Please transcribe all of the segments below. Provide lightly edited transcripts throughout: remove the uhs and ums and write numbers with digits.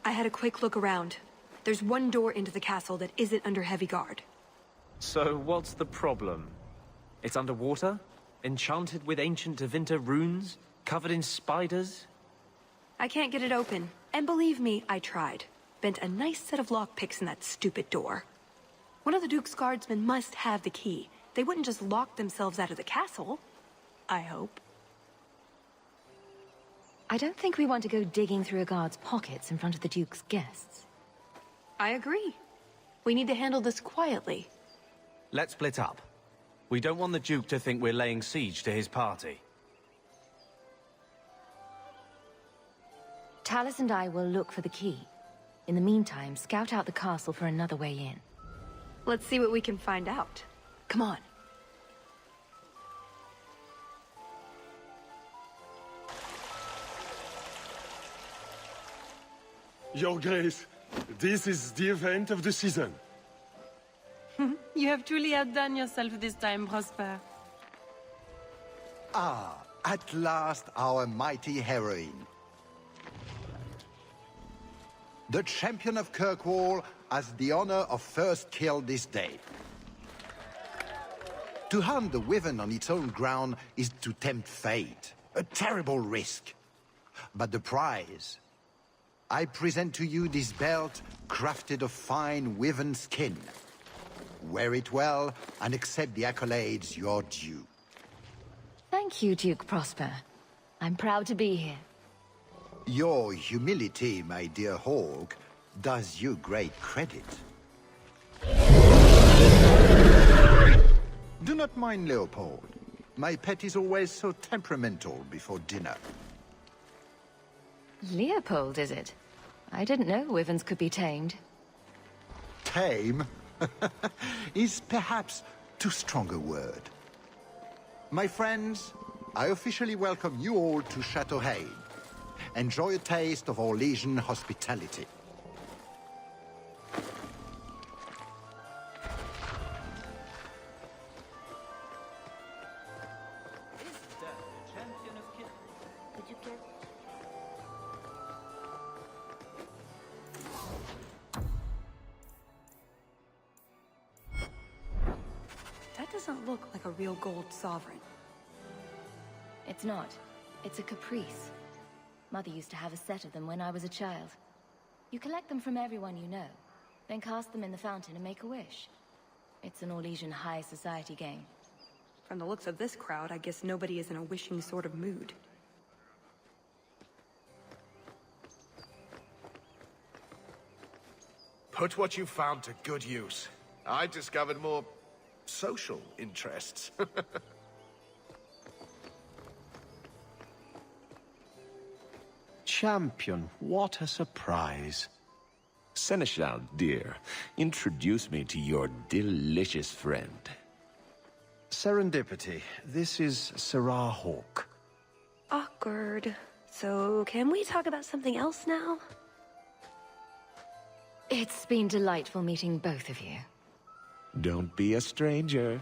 I had a quick look around. There's one door into the castle that isn't under heavy guard. So what's the problem? It's underwater? Enchanted with ancient Tevinter runes? Covered in spiders? I can't get it open. And believe me, I tried. Bent a nice set of lockpicks in that stupid door. One of the Duke's guardsmen must have the key. They wouldn't just lock themselves out of the castle. I hope. I don't think we want to go digging through a guard's pockets in front of the Duke's guests. I agree. We need to handle this quietly. Let's split up. We don't want the Duke to think we're laying siege to his party. Tallis and I will look for the key. In the meantime, scout out the castle for another way in. Let's see what we can find out. Come on. Your Grace, this is the event of the season. You have truly outdone yourself this time, Prosper. Ah, at last our mighty heroine. The champion of Kirkwall has the honor of first kill this day. To hunt the Wyvern on its own ground is to tempt fate. A terrible risk. But the prize... I present to you this belt crafted of fine Wyvern skin. Wear it well and accept the accolades you're due. Thank you, Duke Prosper. I'm proud to be here. Your humility, my dear Hawk, does you great credit. Do not mind Leopold. My pet is always so temperamental before dinner. Leopold, is it? I didn't know Wyverns could be tamed. Tame is perhaps too strong a word. My friends, I officially welcome you all to Chateau Hain. Enjoy a taste of Orlesian hospitality. That doesn't look like a real gold sovereign. It's not. It's a caprice. Mother used to have a set of them when I was a child. You collect them from everyone you know, then cast them in the fountain and make a wish. It's an Orlesian high society game. From the looks of this crowd, I guess nobody is in a wishing sort of mood. Put what you found to good use. I discovered more social interests. Champion, what a surprise. Seneschal, dear, introduce me to your delicious friend. Serendipity, this is Sirrah Hawk. Awkward. So, can we talk about something else now? It's been delightful meeting both of you. Don't be a stranger.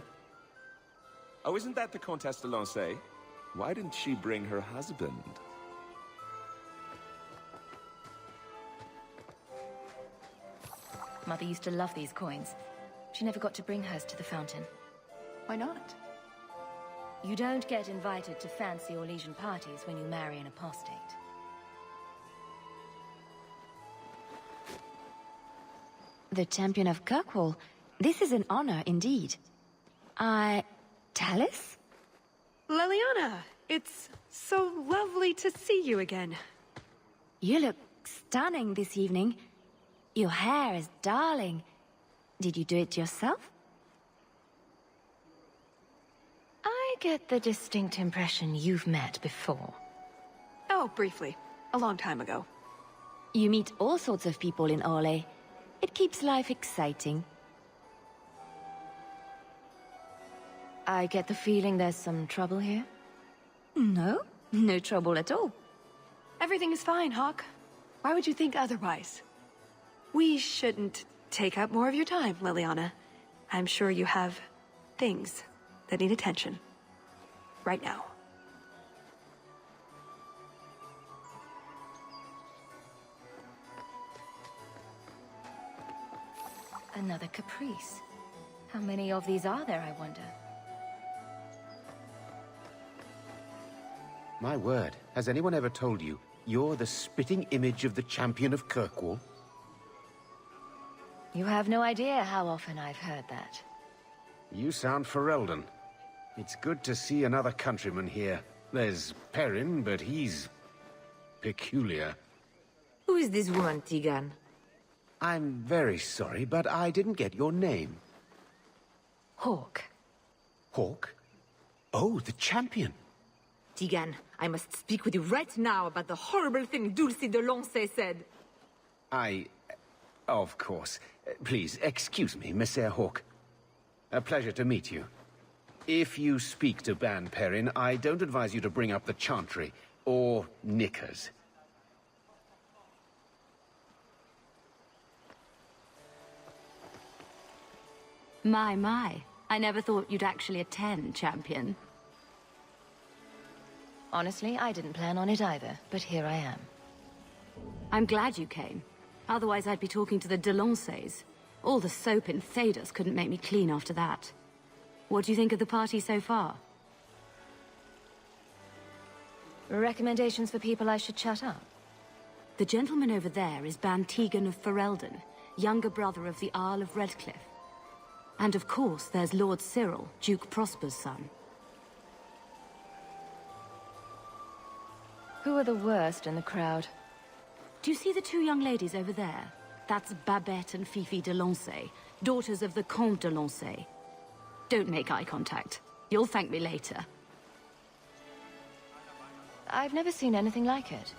Oh, isn't that the Comtesse de Lancey? Why didn't she bring her husband? Mother used to love these coins. She never got to bring hers to the fountain. Why not? You don't get invited to fancy Orlesian parties when you marry an apostate. The champion of Kirkwall. This is an honor indeed. Tallis? Leliana, it's so lovely to see you again. You look stunning this evening. Your hair is darling. Did you do it yourself? I get the distinct impression you've met before. Oh, briefly. A long time ago. You meet all sorts of people in Orlais. It keeps life exciting. I get the feeling there's some trouble here? No, no trouble at all. Everything is fine, Hawk. Why would you think otherwise? We shouldn't take up more of your time, Leliana. I'm sure you have things that need attention. Right now. Another caprice. How many of these are there, I wonder? My word, has anyone ever told you you're the spitting image of the champion of Kirkwall? You have no idea how often I've heard that. You sound Ferelden. It's good to see another countryman here. There's Perrin, but he's peculiar. Who is this woman, Tegan? I'm very sorry, but I didn't get your name. Hawke. Hawke? Oh, the champion. Tegan, I must speak with you right now about the horrible thing Dulcie de Lancey said. Of course. Please, excuse me, Messere Hawke. A pleasure to meet you. If you speak to Ban Perrin, I don't advise you to bring up the Chantry, or knickers. My. I never thought you'd actually attend, champion. Honestly, I didn't plan on it either, but here I am. I'm glad you came. Otherwise, I'd be talking to the de Lanceys. All the soap in Thedas couldn't make me clean after that. What do you think of the party so far? Recommendations for people I should chat up? The gentleman over there is Ban Tegan of Ferelden, younger brother of the Arl of Redcliffe. And of course, there's Lord Cyril, Duke Prosper's son. Who are the worst in the crowd? Do you see the two young ladies over there? That's Babette and Fifi de Lancey, daughters of the Comte de Lancey. Don't make eye contact. You'll thank me later. I've never seen anything like it.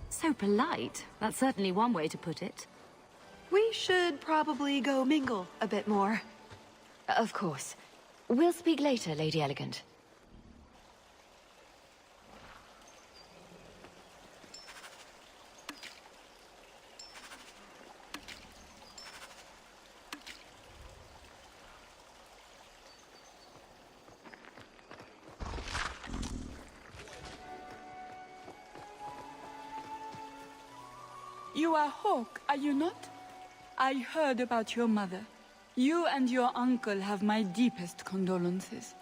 So polite. That's certainly one way to put it. We should probably go mingle a bit more. Of course. We'll speak later, Lady Elegant. You are Hawke, are you not? I heard about your mother. You and your uncle have my deepest condolences.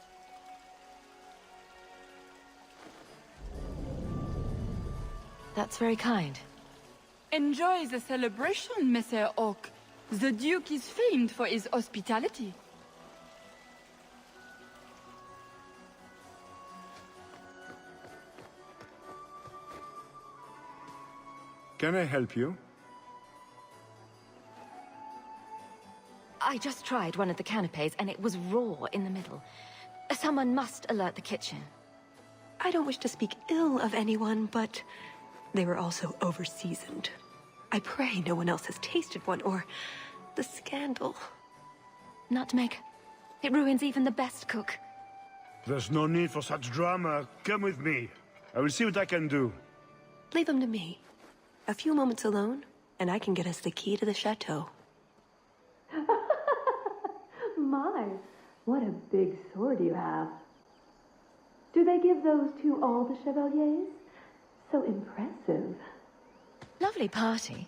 That's very kind. Enjoy the celebration, Messere Hawke. The Duke is famed for his hospitality. Can I help you? I just tried one of the canapes and it was raw in the middle. Someone must alert the kitchen. I don't wish to speak ill of anyone, but they were also over-seasoned. I pray no one else has tasted one, or the scandal. Nutmeg. It ruins even the best cook. There's no need for such drama. Come with me. I will see what I can do. Leave them to me. A few moments alone, and I can get us the key to the chateau. My, what a big sword you have. Do they give those to all the chevaliers? So impressive. Lovely party.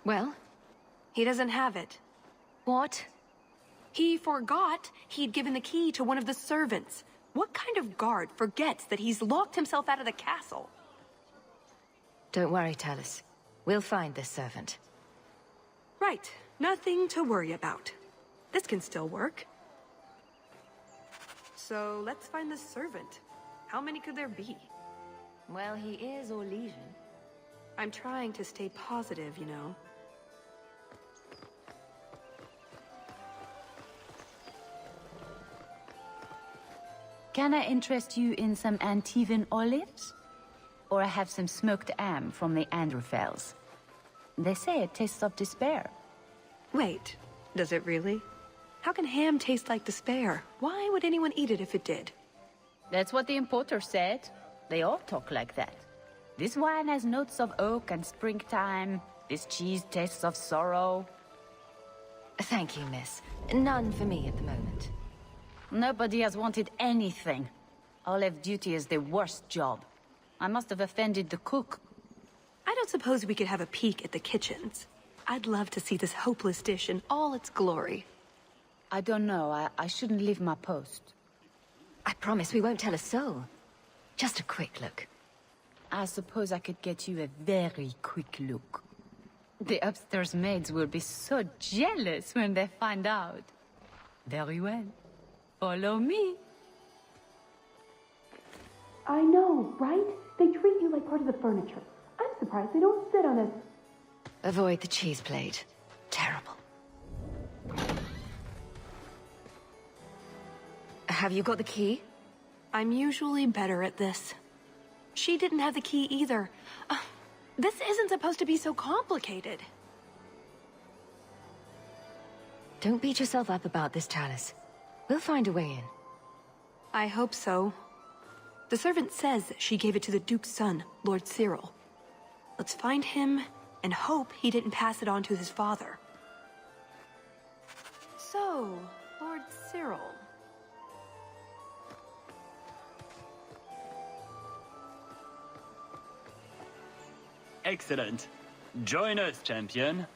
Well? He doesn't have it. What? He forgot he'd given the key to one of the servants. What kind of guard forgets that he's locked himself out of the castle? Don't worry, Talus. We'll find this servant. Right. Nothing to worry about. This can still work. So, let's find the servant. How many could there be? Well, he is Orlesian. I'm trying to stay positive, you know. Can I interest you in some Antivan olives? Or I have some smoked ham from the Androfels. They say it tastes of despair. Wait, does it really? How can ham taste like despair? Why would anyone eat it if it did? That's what the importer said. They all talk like that. This wine has notes of oak and springtime. This cheese tastes of sorrow. Thank you, miss. None for me at the moment. Nobody has wanted anything. Olive duty is the worst job. I must have offended the cook. I don't suppose we could have a peek at the kitchens. I'd love to see this hopeless dish in all its glory. I don't know. I shouldn't leave my post. I promise we won't tell a soul. Just a quick look. I suppose I could get you a very quick look. The upstairs maids will be so jealous when they find out. Very well. Follow me. I know, right? They treat you like part of the furniture. I'm surprised they don't sit on it. Avoid the cheese plate. Terrible. Have you got the key? I'm usually better at this. She didn't have the key either. This isn't supposed to be so complicated. Don't beat yourself up about this, Chalice. We'll find a way in. I hope so. The servant says she gave it to the Duke's son, Lord Cyril. Let's find him and hope he didn't pass it on to his father. So, Lord Cyril. Excellent. Join us, champion.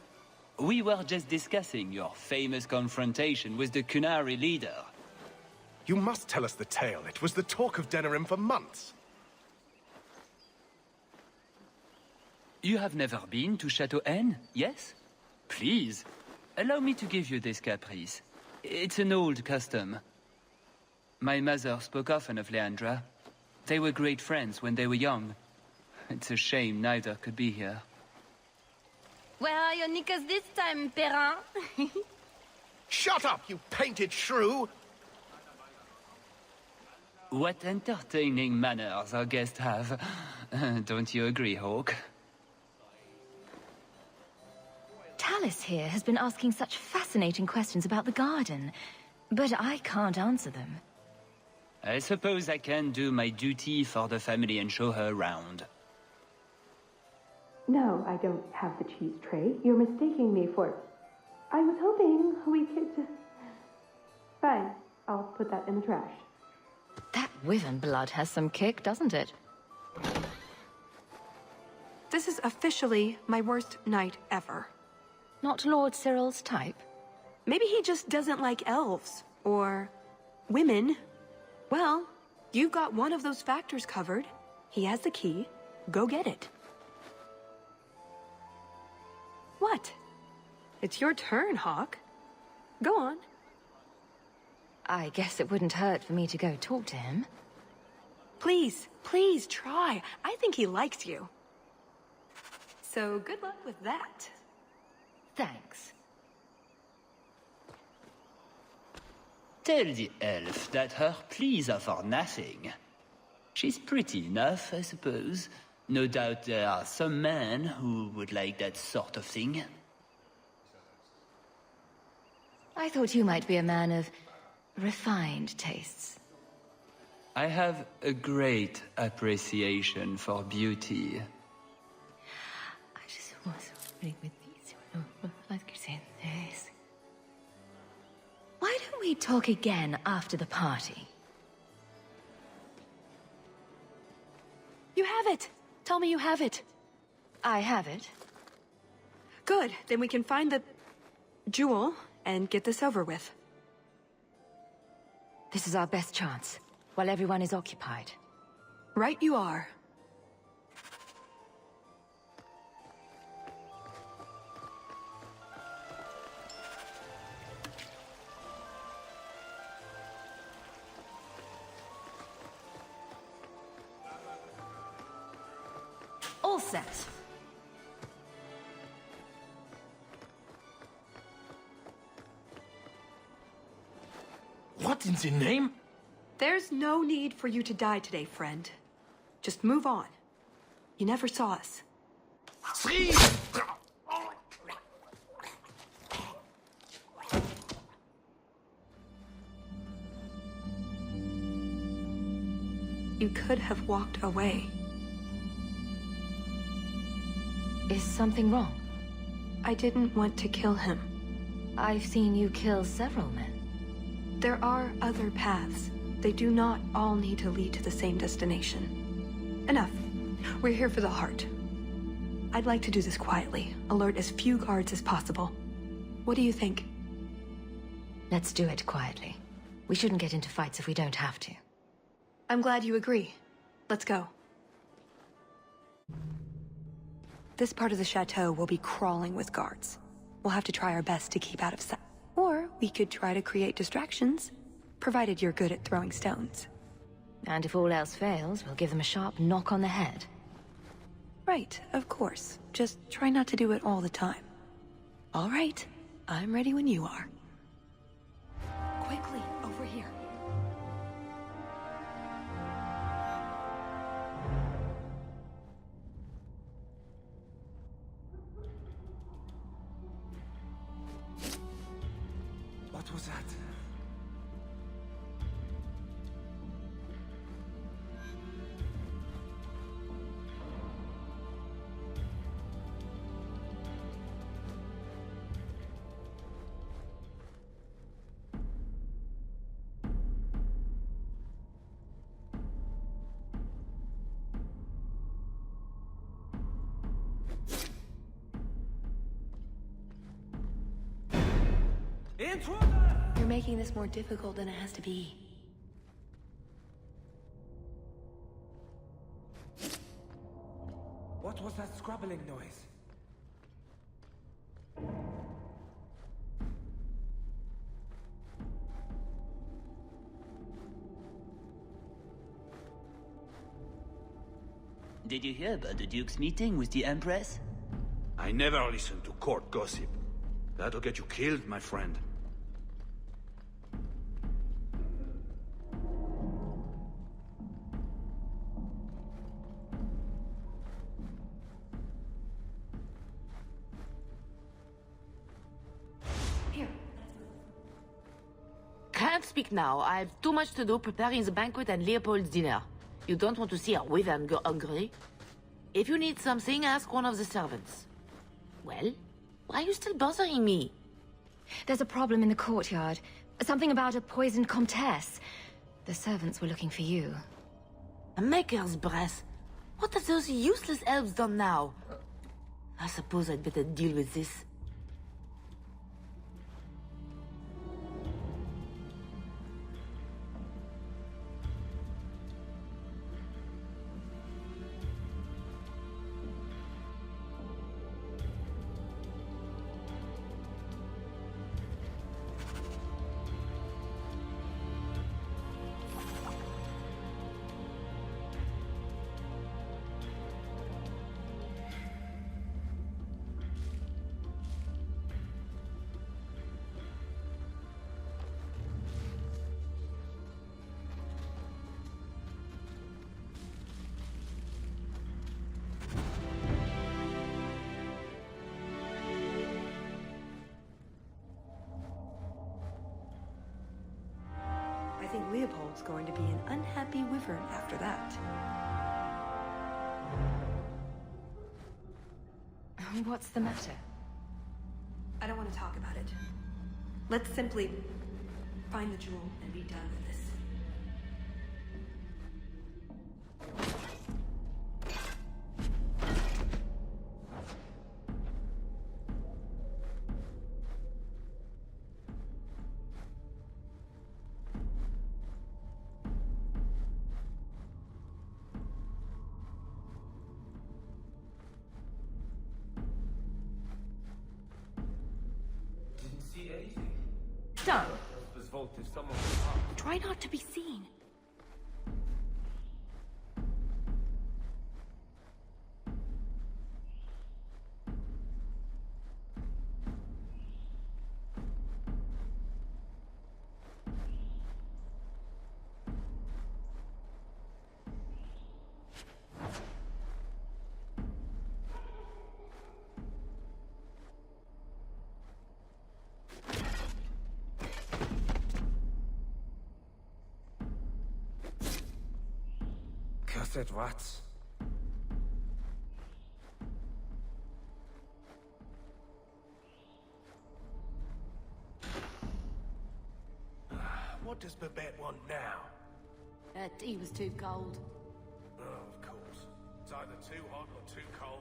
We were just discussing your famous confrontation with the Qunari leader. You must tell us the tale. It was the talk of Denerim for months. You have never been to Chateau N, yes? Please, allow me to give you this caprice. It's an old custom. My mother spoke often of Leandra. They were great friends when they were young. It's a shame neither could be here. Where are your knickers this time, Perrin? Shut up, you painted shrew! What entertaining manners our guests have. Don't you agree, Hawke? Tallis here has been asking such fascinating questions about the garden, but I can't answer them. I suppose I can do my duty for the family and show her around. No, I don't have the cheese tray. You're mistaking me for... I was hoping we could just... Fine, I'll put that in the trash. That Wyvern blood has some kick, doesn't it? This is officially my worst night ever. Not Lord Cyril's type? Maybe he just doesn't like elves. Or... women. Well, you've got one of those factors covered. He has the key. Go get it. What? It's your turn, Hawke. Go on. I guess it wouldn't hurt for me to go talk to him. Please, please try. I think he likes you. So good luck with that. Thanks. Tell the elf that her pleas are for nothing. She's pretty enough, I suppose. No doubt there are some men who would like that sort of thing. I thought you might be a man of refined tastes. I have a great appreciation for beauty. I just was wondering with these. Why don't we talk again after the party? You have it! Tell me you have it. I have it. Good, then we can find the... jewel and get this over with. This is our best chance, while everyone is occupied. Right you are. All set. What in the name? There's no need for you to die today, friend. Just move on. You never saw us. You could have walked away. Is something wrong? I didn't want to kill him. I've seen you kill several men. There are other paths. They do not all need to lead to the same destination. Enough. We're here for the heart. I'd like to do this quietly, alert as few guards as possible. What do you think? Let's do it quietly. We shouldn't get into fights if we don't have to. I'm glad you agree. Let's go. This part of the chateau will be crawling with guards. We'll have to try our best to keep out of sight. Or we could try to create distractions, provided you're good at throwing stones. And if all else fails, we'll give them a sharp knock on the head. Right, of course. Just try not to do it all the time. All right, I'm ready when you are. Quickly, over here. What was that? You're making this more difficult than it has to be. What was that scrabbling noise? Did you hear about the Duke's meeting with the Empress? I never listen to court gossip. That'll get you killed, my friend. Can't speak now. I've too much to do preparing the banquet and Leopold's dinner. You don't want to see a wyvern go hungry. If you need something, ask one of the servants. Well, why are you still bothering me? There's a problem in the courtyard. Something about a poisoned comtesse. The servants were looking for you. A maker's breath. What have those useless elves done now? I suppose I'd better deal with this. I think Leopold's going to be an unhappy wyvern after that. What's the matter? I don't want to talk about it. Let's simply find the jewel and be done with this. Done. If Try not to be seen. Cursed rats. What does Babette want now? That tea was too cold. Oh, of course. It's either too hot or too cold.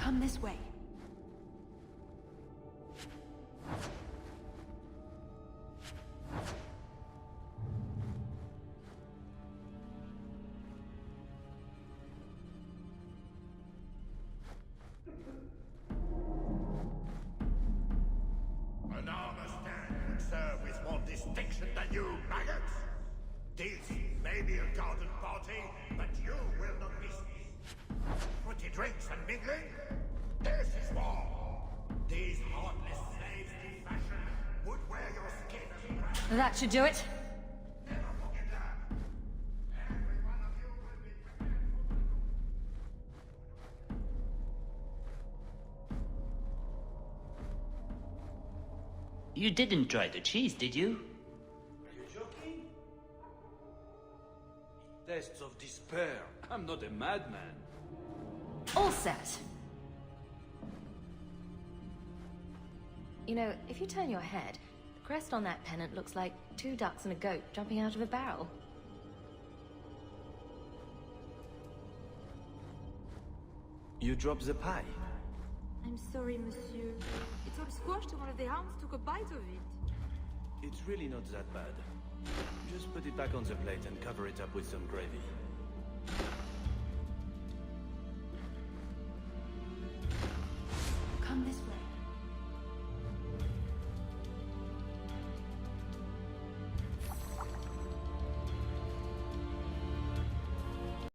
Come this way. An armor stand would serve with more distinction than you, maggots. This may be a garden party, but you will not miss this. Pretty drinks and mingling? This is war. These heartless slaves in fashion would wear your skin. That should do it. You didn't try the cheese, did you? Are you joking? Tests of despair. I'm not a madman. All set. You know, if you turn your head, the crest on that pennant looks like 2 ducks and a goat jumping out of a barrel. You dropped the pie. I'm sorry, monsieur. It's all squashed and one of the hounds took a bite of it. It's really not that bad. Just put it back on the plate and cover it up with some gravy.